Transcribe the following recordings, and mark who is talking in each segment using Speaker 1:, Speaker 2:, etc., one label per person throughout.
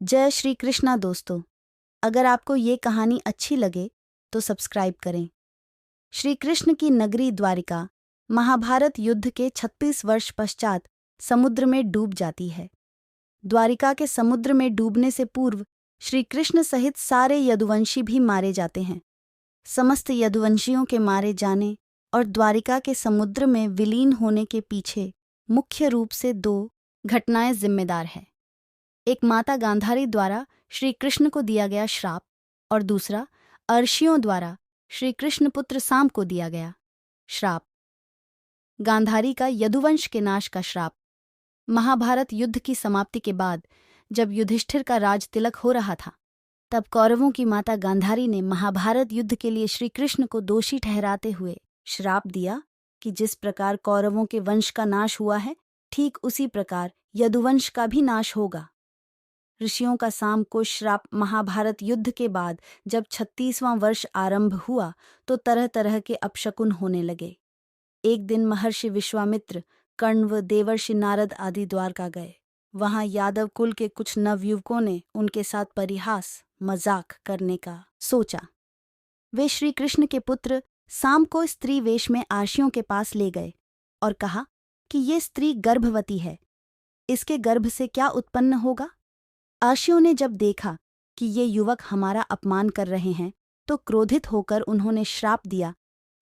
Speaker 1: जय श्री कृष्णा दोस्तों। अगर आपको ये कहानी अच्छी लगे तो सब्सक्राइब करें। श्री कृष्ण की नगरी द्वारिका महाभारत युद्ध के 36 वर्ष पश्चात समुद्र में डूब जाती है। द्वारिका के समुद्र में डूबने से पूर्व श्री कृष्ण सहित सारे यदुवंशी भी मारे जाते हैं। समस्त यदुवंशियों के मारे जाने और द्वारिका के समुद्र में विलीन होने के पीछे मुख्य रूप से दो घटनाएं जिम्मेदार हैं। एक माता गांधारी द्वारा श्री कृष्ण को दिया गया श्राप और दूसरा अर्षियों द्वारा श्री कृष्ण पुत्र साम को दिया गया श्राप। गांधारी का यदुवंश के नाश का श्राप। महाभारत युद्ध की समाप्ति के बाद जब युधिष्ठिर का राज तिलक हो रहा था, तब कौरवों की माता गांधारी ने महाभारत युद्ध के लिए श्री कृष्ण को दोषी ठहराते हुए श्राप दिया कि जिस प्रकार कौरवों के वंश का नाश हुआ है, ठीक उसी प्रकार यदुवंश का भी नाश होगा। ऋषियों का साम को श्राप। महाभारत युद्ध के बाद जब 36वां वर्ष आरंभ हुआ तो तरह तरह के अपशकुन होने लगे। एक दिन महर्षि विश्वामित्र, कर्ण व देवर्षि नारद आदि द्वारका गए। वहां यादव कुल के कुछ नवयुवकों ने उनके साथ परिहास मजाक करने का सोचा। वे श्री कृष्ण के पुत्र साम को स्त्री वेश में आर्षियों के पास ले गए और कहा कि ये स्त्री गर्भवती है, इसके गर्भ से क्या उत्पन्न होगा। आर्षियों ने जब देखा कि ये युवक हमारा अपमान कर रहे हैं तो क्रोधित होकर उन्होंने श्राप दिया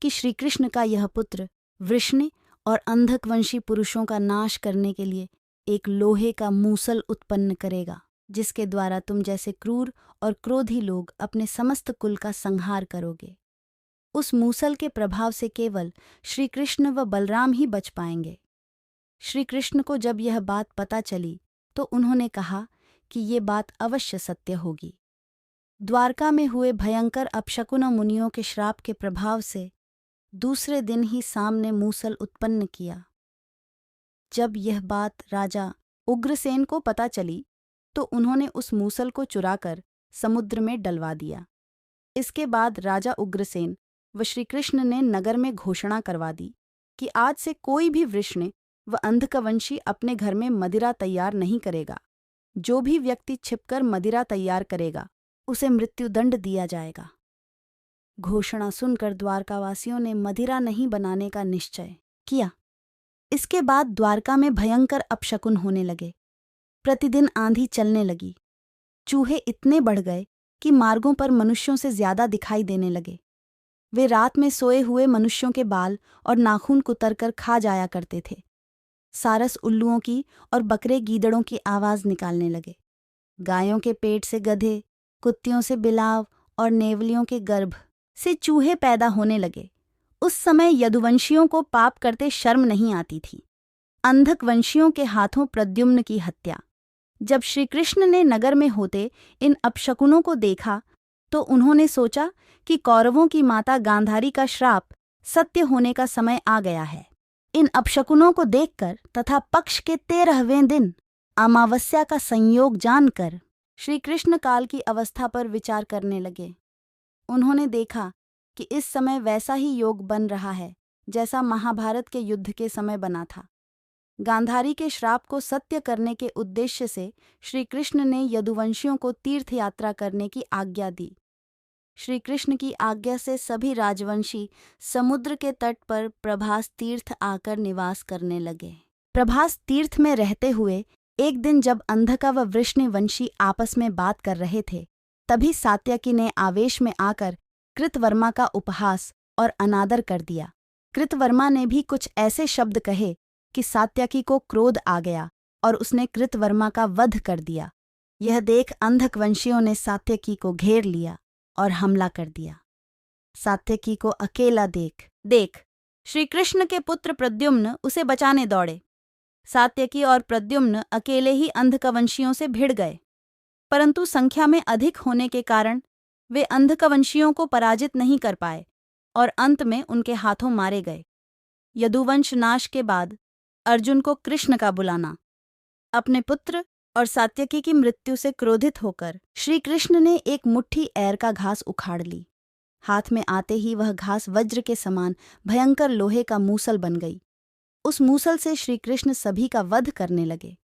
Speaker 1: कि श्रीकृष्ण का यह पुत्र वृषणी और अंधकवंशी पुरुषों का नाश करने के लिए एक लोहे का मूसल उत्पन्न करेगा, जिसके द्वारा तुम जैसे क्रूर और क्रोधी लोग अपने समस्त कुल का संहार करोगे। उस मूसल के प्रभाव से केवल श्रीकृष्ण व बलराम ही बच पाएंगे। श्रीकृष्ण को जब यह बात पता चली तो उन्होंने कहा कि ये बात अवश्य सत्य होगी। द्वारका में हुए भयंकर अपशकुन मुनियों के श्राप के प्रभाव से दूसरे दिन ही साम ने मूसल उत्पन्न किया। जब यह बात राजा उग्रसेन को पता चली तो उन्होंने उस मूसल को चुराकर समुद्र में डलवा दिया। इसके बाद राजा उग्रसेन व श्रीकृष्ण ने नगर में घोषणा करवा दी कि आज से कोई भी वृषणी व अंधकवंशी अपने घर में मदिरा तैयार नहीं करेगा। जो भी व्यक्ति छिपकर मदिरा तैयार करेगा उसे मृत्युदंड दिया जाएगा। घोषणा सुनकर द्वारकावासियों ने मदिरा नहीं बनाने का निश्चय किया। इसके बाद द्वारका में भयंकर अपशकुन होने लगे। प्रतिदिन आंधी चलने लगी। चूहे इतने बढ़ गए कि मार्गों पर मनुष्यों से ज्यादा दिखाई देने लगे। वे रात में सोए हुए मनुष्यों के बाल और नाखून कुतरकर खा जाया करते थे। सारस उल्लुओं की और बकरे गीदड़ों की आवाज निकालने लगे। गायों के पेट से गधे, कुत्तियों से बिलाव और नेवलियों के गर्भ से चूहे पैदा होने लगे। उस समय यदुवंशियों को पाप करते शर्म नहीं आती थी। अंधकवंशियों के हाथों प्रद्युम्न की हत्या। जब श्रीकृष्ण ने नगर में होते इन अपशकुनों को देखा तो उन्होंने सोचा कि कौरवों की माता गांधारी का श्राप सत्य होने का समय आ गया है। इन अपशकुनों को देखकर तथा पक्ष के 13वें दिन अमावस्या का संयोग जानकर श्री कृष्ण काल की अवस्था पर विचार करने लगे। उन्होंने देखा कि इस समय वैसा ही योग बन रहा है जैसा महाभारत के युद्ध के समय बना था। गांधारी के श्राप को सत्य करने के उद्देश्य से श्री कृष्ण ने यदुवंशियों को तीर्थ यात्रा करने की आज्ञा दी। श्री कृष्ण की आज्ञा से सभी राजवंशी समुद्र के तट पर प्रभास तीर्थ आकर निवास करने लगे। प्रभास तीर्थ में रहते हुए एक दिन जब अंधका व वृषणी वंशी आपस में बात कर रहे थे, तभी सात्यकी ने आवेश में आकर कृतवर्मा का उपहास और अनादर कर दिया। कृतवर्मा ने भी कुछ ऐसे शब्द कहे कि सात्यकी को क्रोध आ गया और उसने कृतवर्मा का वध कर दिया। यह देख अंधकवंशियों ने सात्यकी को घेर लिया और हमला कर दिया। सात्यकी को अकेला देख श्री कृष्ण के पुत्र प्रद्युम्न उसे बचाने दौड़े। सात्यकी और प्रद्युम्न अकेले ही अंधकवंशियों से भिड़ गए, परंतु संख्या में अधिक होने के कारण वे अंधकवंशियों को पराजित नहीं कर पाए और अंत में उनके हाथों मारे गए। यदुवंश नाश के बाद अर्जुन को कृष्ण का बुलाना। अपने पुत्र और सात्यकी की मृत्यु से क्रोधित होकर श्री कृष्ण ने एक मुट्ठी ऐर का घास उखाड़ ली। हाथ में आते ही वह घास वज्र के समान भयंकर लोहे का मूसल बन गई। उस मूसल से श्री कृष्ण सभी का वध करने लगे।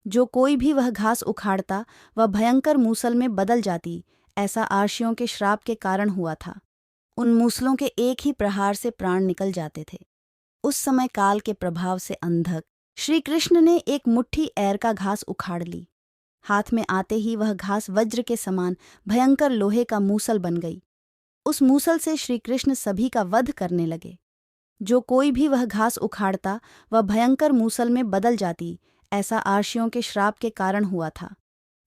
Speaker 1: जो कोई भी वह घास उखाड़ता वह भयंकर मूसल में बदल जाती, ऐसा आर्षियों के श्राप के कारण हुआ था। उन मूसलों के एक ही प्रहार से प्राण निकल जाते थे। उस समय काल के प्रभाव से अंधक श्री कृष्ण ने एक मुट्ठी ऐर का घास उखाड़ ली। हाथ में आते ही वह घास वज्र के समान भयंकर लोहे का मूसल बन गई। उस मूसल से श्री कृष्ण सभी का वध करने लगे। जो कोई भी वह घास उखाड़ता वह भयंकर मूसल में बदल जाती, ऐसा आर्षियों के श्राप के कारण हुआ था।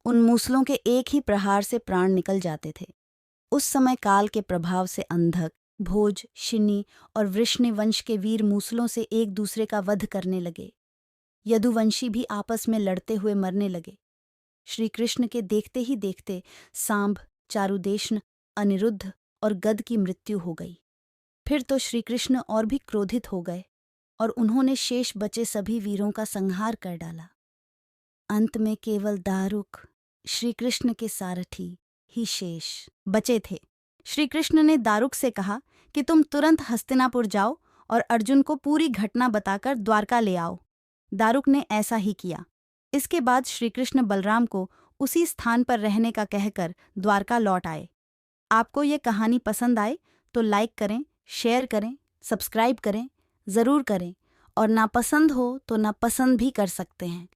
Speaker 1: उन मूसलों के एक ही प्रहार से प्राण निकल जाते थे। उस समय काल के प्रभाव से अंधक भोज, शिनी और वृष्णि वंश के वीर मूसलों से एक दूसरे का वध करने लगे। यदुवंशी भी आपस में लड़ते हुए मरने लगे। श्री कृष्ण के देखते ही देखते सांब, चारुदेशन, अनिरुद्ध और गद की मृत्यु हो गई। फिर तो श्री कृष्ण और भी क्रोधित हो गए और उन्होंने शेष बचे सभी वीरों का संहार कर डाला। अंत में केवल दारुक, श्री कृष्ण के सारथी ही शेष बचे थे। श्री कृष्ण ने दारुक से कहा कि तुम तुरंत हस्तिनापुर जाओ और अर्जुन को पूरी घटना बताकर द्वारका ले आओ। दारुक ने ऐसा ही किया। इसके बाद श्री कृष्ण बलराम को उसी स्थान पर रहने का कहकर द्वारका लौट आए। आपको ये कहानी पसंद आए तो लाइक करें, शेयर करें, सब्सक्राइब करें, ज़रूर करें और नापसंद हो तो नापसंद भी कर सकते हैं।